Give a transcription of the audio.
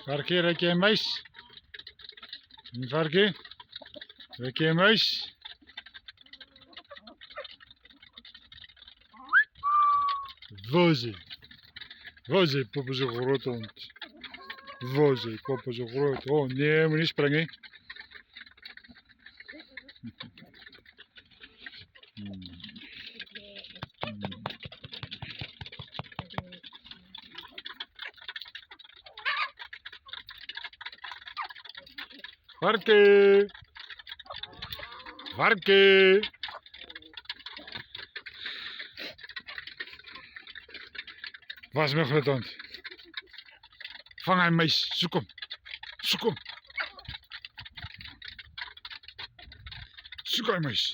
Varkie, ruik jy 'n muis? Varkie, ruik jy 'n muis? Waar is hy? Waar is hy? Pop is 'n groot hond. Waar is hy? Pop is 'n groot hond. Nee, moenie spring nie. Varkie! Varkie! Waar is my groot hond? Vang hy muis, soek hom. Soek hom. Soek hy muis.